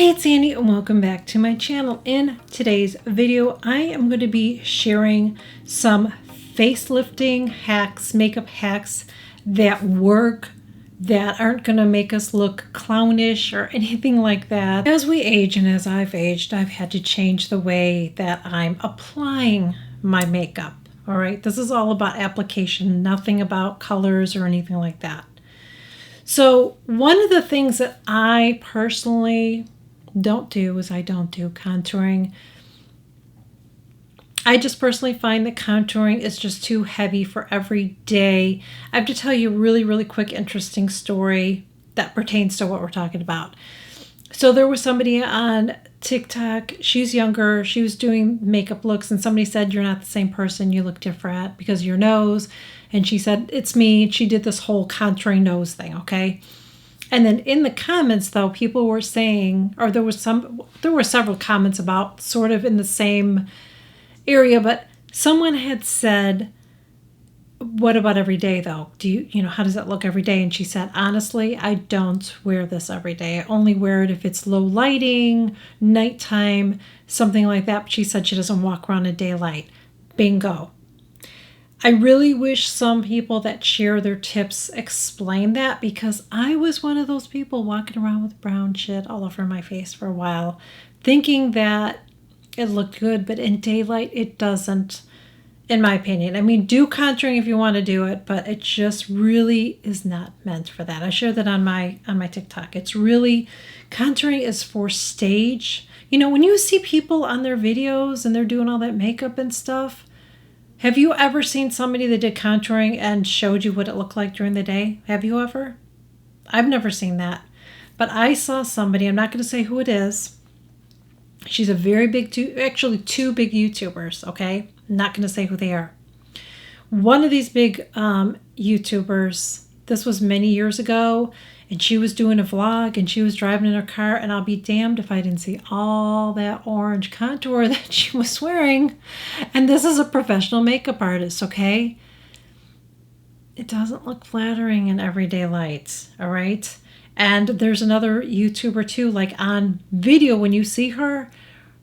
Hey, it's Annie and welcome back to my channel. In today's video, I am going to be sharing some facelifting hacks, makeup hacks that work, that aren't going to make us look clownish or anything like that. As we age and as I've aged, I've had to change the way that I'm applying my makeup. All right, this is all about application, nothing about colors or anything like that. So one of the things that I personally don't do is I don't do contouring. I just personally find that contouring is just too heavy for every day. I have to tell you a really quick interesting story that pertains to what we're talking about. So there was somebody on TikTok, she's younger, she was doing makeup looks, and somebody said, "You're not the same person, you look different because of your nose." And she said, "It's me." She did this whole contouring nose thing, okay? And then in the comments, though, people were saying, or there were several comments about sort of in the same area, but someone had said, "What about every day, though? How does it look every day?" And she said, "Honestly, I don't wear this every day. I only wear it if it's low lighting, nighttime, something like that." But she said she doesn't walk around in daylight. Bingo. I really wish some people that share their tips explain that, because I was one of those people walking around with brown shit all over my face for a while, thinking that it looked good, but in daylight it doesn't, in my opinion. I mean, do contouring if you want to do it, but it just really is not meant for that. I shared that on my TikTok. It's really, contouring is for stage. You know, when you see people on their videos and they're doing all that makeup and stuff, have you ever seen somebody that did contouring and showed you what it looked like during the day? Have you ever? I've never seen that. But I saw somebody, I'm not going to say who it is. She's a very big, actually two big YouTubers, okay? I'm not going to say who they are. One of these big YouTubers, this was many years ago, and she was doing a vlog and she was driving in her car, and I'll be damned if I didn't see all that orange contour that she was wearing. And this is a professional makeup artist, okay? It doesn't look flattering in everyday lights, all right? And there's another YouTuber too, like on video, when you see her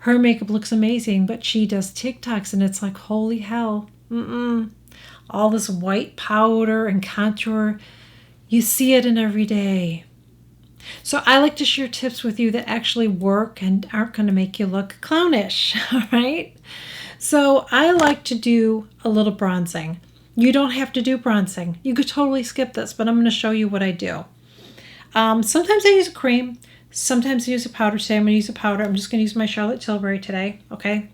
makeup looks amazing, but she does TikToks and it's like, holy hell, all this white powder and contour. You see it in every day. So I like to share tips with you that actually work and aren't going to make you look clownish, all right? So I like to do a little bronzing. You don't have to do bronzing. You could totally skip this, but I'm going to show you what I do. Sometimes I use a cream. Sometimes I use a powder. Today I'm going to use a powder. I'm just going to use my Charlotte Tilbury today, okay?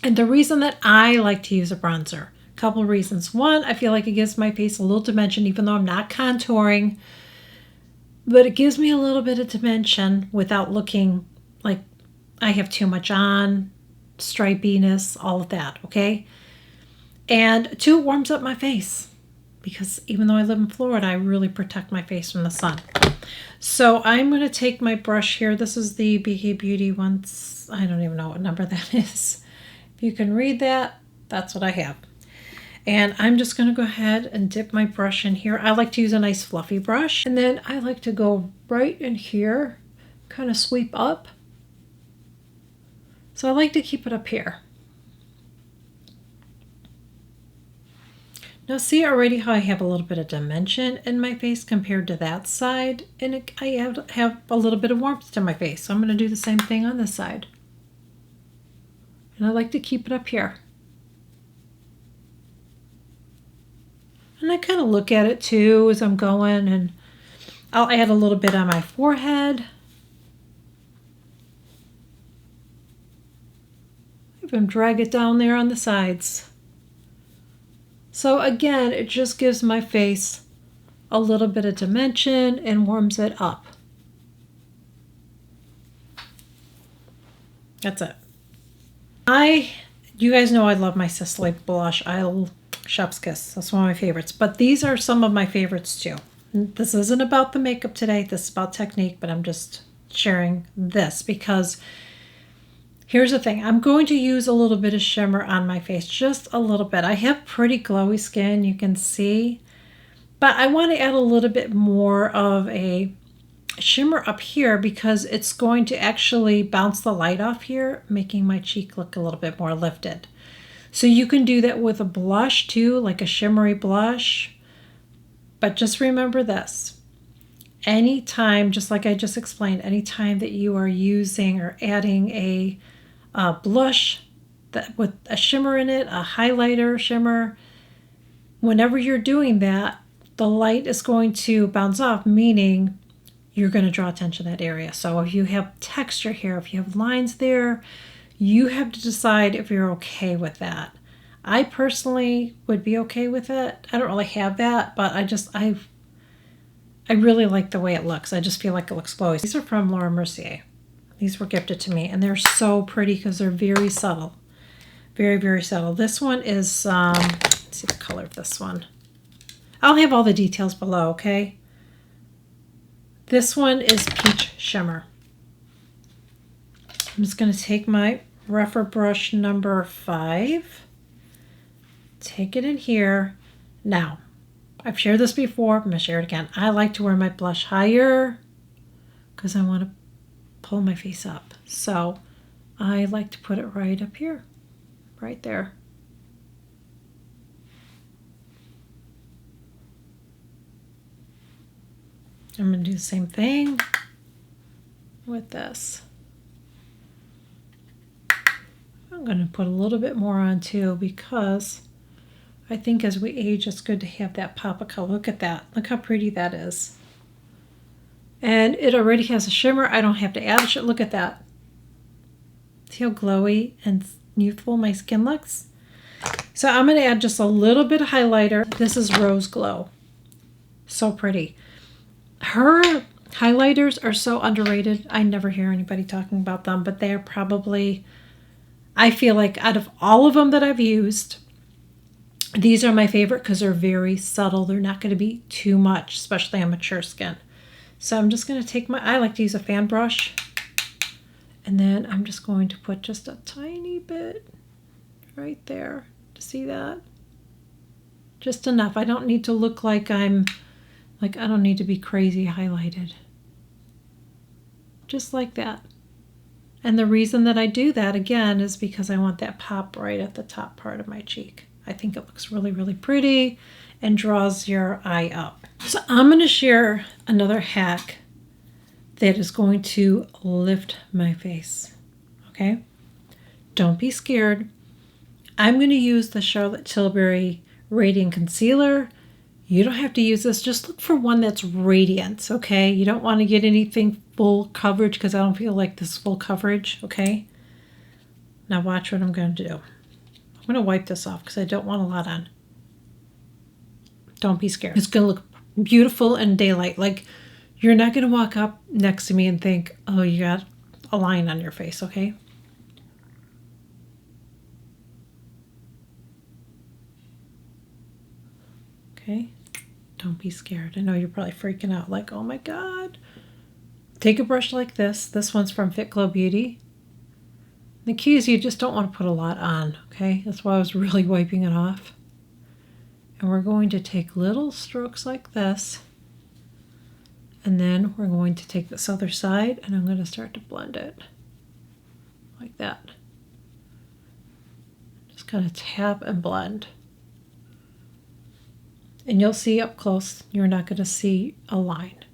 And the reason that I like to use a bronzer, couple of reasons. One, I feel like it gives my face a little dimension, even though I'm not contouring, but it gives me a little bit of dimension without looking like I have too much on, stripiness, all of that, okay? And two, it warms up my face, because even though I live in Florida, I really protect my face from the sun. So I'm going to take my brush here. This is the BK Beauty ones. I don't even know what number that is. If you can read that, that's what I have. And I'm just going to go ahead and dip my brush in here. I like to use a nice fluffy brush. And then I like to go right in here, kind of sweep up. So I like to keep it up here. Now see already how I have a little bit of dimension in my face compared to that side. And I have a little bit of warmth to my face. So I'm going to do the same thing on this side. And I like to keep it up here. And I kind of look at it too as I'm going, and I'll add a little bit on my forehead. Even drag it down there on the sides. So again, it just gives my face a little bit of dimension and warms it up. That's it. You guys know I love my Sisley blush. Chef's Kiss. That's one of my favorites. But these are some of my favorites too. This isn't about the makeup today. This is about technique, but I'm just sharing this because here's the thing. I'm going to use a little bit of shimmer on my face, just a little bit. I have pretty glowy skin, you can see, but I want to add a little bit more of a shimmer up here because it's going to actually bounce the light off here, making my cheek look a little bit more lifted. So you can do that with a blush too, like a shimmery blush. But just remember this. Anytime, just like I just explained, anytime that you are using or adding a blush that with a shimmer in it, a highlighter shimmer, whenever you're doing that, the light is going to bounce off, meaning you're going to draw attention to that area. So if you have texture here, if you have lines there, you have to decide if you're okay with that. I personally would be okay with it. I don't really have that, but I really like the way it looks. I just feel like it looks glowy. These are from Laura Mercier. These were gifted to me, and they're so pretty because they're very subtle. Very, very subtle. This one is, let's see the color of this one. I'll have all the details below, okay? This one is Peach Shimmer. I'm just going to take my rougher brush number 5. Take it in here. Now, I've shared this before. I'm going to share it again. I like to wear my blush higher because I want to pull my face up. So I like to put it right up here. Right there. I'm going to do the same thing with this. I'm going to put a little bit more on too because I think as we age it's good to have that pop of color. Look at that. Look how pretty that is. And it already has a shimmer. I don't have to add a shimmer. Look at that. See how glowy and youthful my skin looks? So I'm going to add just a little bit of highlighter. This is Rose Glow. So pretty. Her highlighters are so underrated. I never hear anybody talking about them, but they're probably, I feel like out of all of them that I've used, these are my favorite because they're very subtle. They're not going to be too much, especially on mature skin. So I'm just going to take I like to use a fan brush. And then I'm just going to put just a tiny bit right there. To see that? Just enough. I don't need to look like I don't need to be crazy highlighted. Just like that. And the reason that I do that, again, is because I want that pop right at the top part of my cheek. I think it looks really, really pretty and draws your eye up. So I'm going to share another hack that is going to lift my face. Okay? Don't be scared. I'm going to use the Charlotte Tilbury Radiant Concealer. You don't have to use this. Just look for one that's radiant, okay? You don't want to get anything full coverage because I don't feel like this full coverage, okay? Now watch what I'm going to do. I'm going to wipe this off because I don't want a lot on. Don't be scared. It's going to look beautiful in daylight. Like, you're not going to walk up next to me and think, oh, you got a line on your face, okay? Okay? Don't be scared. I know you're probably freaking out like, oh my God. Take a brush like this. This one's from Fit Glow Beauty. The key is you just don't want to put a lot on, okay? That's why I was really wiping it off. And we're going to take little strokes like this. And then we're going to take this other side and I'm going to start to blend it. Like that. Just kind of tap and blend. And you'll see up close, you're not going to see a line.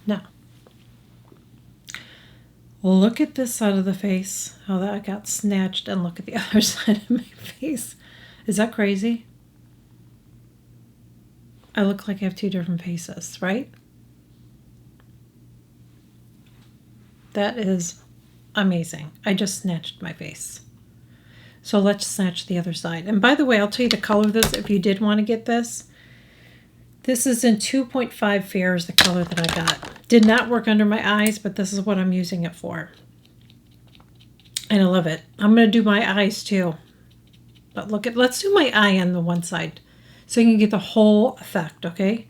Now, look at this side of the face, how that got snatched, and look at the other side of my face. Is that crazy? I look like I have two different faces, right? That is amazing. I just snatched my face. So let's snatch the other side. And by the way, I'll tell you the color of this if you did want to get this. This is in 2.5 Fair is the color that I got. Did not work under my eyes, but this is what I'm using it for. And I love it. I'm going to do my eyes too. But let's do my eye on the one side so you can get the whole effect, okay?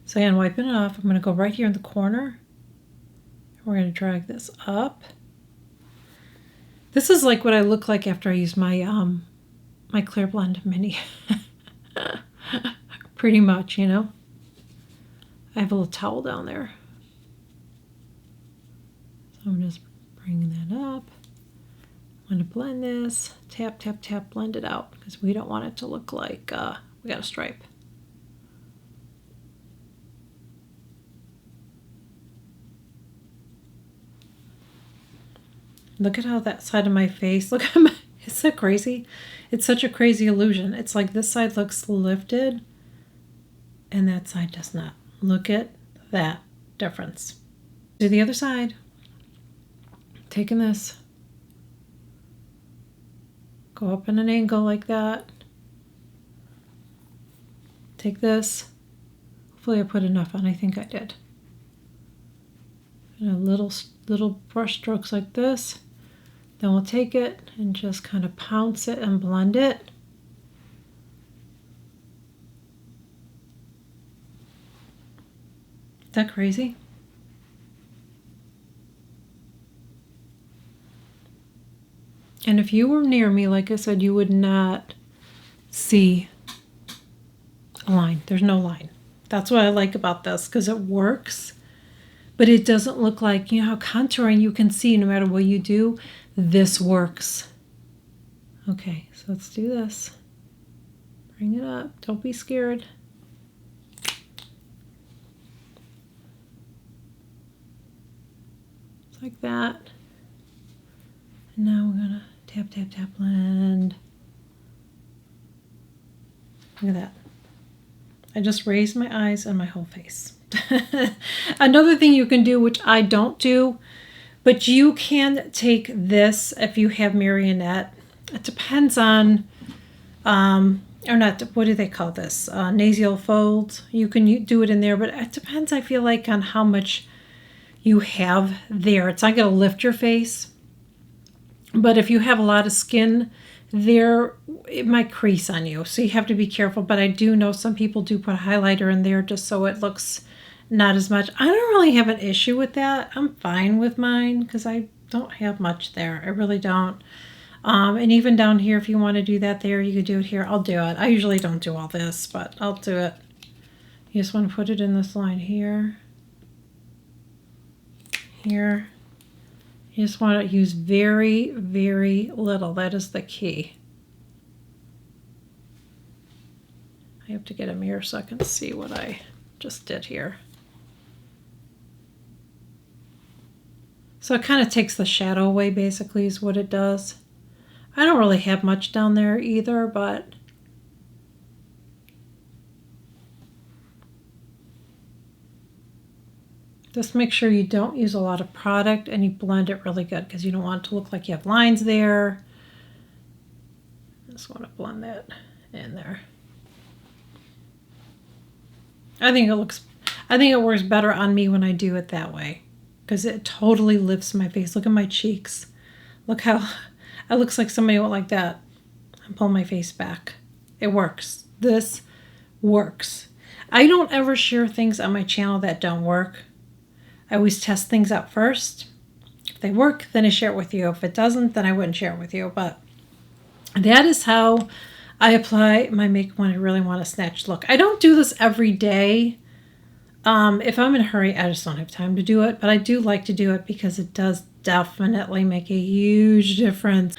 So again, wiping it off. I'm going to go right here in the corner. We're going to drag this up. This is like what I look like after I use my my Clear Blend Mini. Pretty much, you know. I have a little towel down there. So I'm just bringing that up. I'm going to blend this. Tap, tap, tap, blend it out because we don't want it to look like we got a stripe. Look at how that side of my face, look at my, it's so crazy. It's such a crazy illusion. It's like this side looks lifted and that side does not. Look at that difference. Do the other side. Taking this. Go up in an angle like that. Take this. Hopefully I put enough on. I think I did. And little brush strokes like this. Then we'll take it and just kind of pounce it and blend it. Is that crazy? And if you were near me, like I said, you would not see a line. There's no line. That's what I like about this, because it works, but it doesn't look like, you know how contouring you can see no matter what you do, this works. Okay, so let's do this. Bring it up. Don't be scared. It's like that. And now we're gonna tap, tap, tap, blend. Look at that. I just raised my eyes and my whole face. Another thing you can do, which I don't do, but you can take this if you have marionette. It depends on, or not, what do they call this? Nasal folds. You can do it in there, but it depends, I feel like, on how much you have there. It's not going to lift your face. But if you have a lot of skin there, it might crease on you. So you have to be careful. But I do know some people do put a highlighter in there just so it looks not as much. I don't really have an issue with that. I'm fine with mine because I don't have much there. I really don't. And even down here, if you want to do that there, you could do it here. I'll do it. I usually don't do all this, but I'll do it. You just want to put it in this line here. Here. You just want to use very, very little. That is the key. I have to get a mirror so I can see what I just did here. So it kind of takes the shadow away, basically, is what it does. I don't really have much down there either, but just make sure you don't use a lot of product and you blend it really good because you don't want it to look like you have lines there. Just want to blend that in there. I think it works better on me when I do it that way because it totally lifts my face. Look at my cheeks. Look how it looks like somebody went like that and pull my face back. It works. This works. I don't ever share things on my channel that don't work. I always test things out first. If they work, then I share it with you. If it doesn't, then I wouldn't share it with you. But that is how I apply my makeup when I really want a snatched look. I don't do this every day. If I'm in a hurry, I just don't have time to do it. But I do like to do it because it does definitely make a huge difference.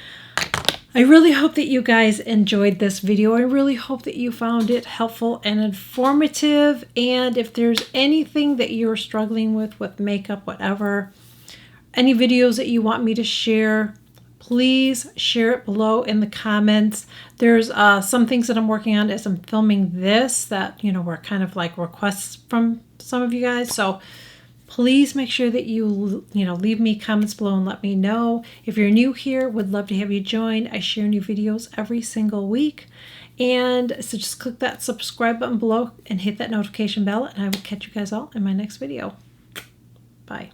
I really hope that you guys enjoyed this video. I really hope that you found it helpful and informative. And if there's anything that you're struggling with makeup, whatever, any videos that you want me to share, please share it below in the comments. There's some things that I'm working on as I'm filming this that, were kind of like requests from some of you guys. So please make sure that you leave me comments below and let me know. If you're new here, would love to have you join. I share new videos every single week. And so just click that subscribe button below and hit that notification bell, and I will catch you guys all in my next video. Bye.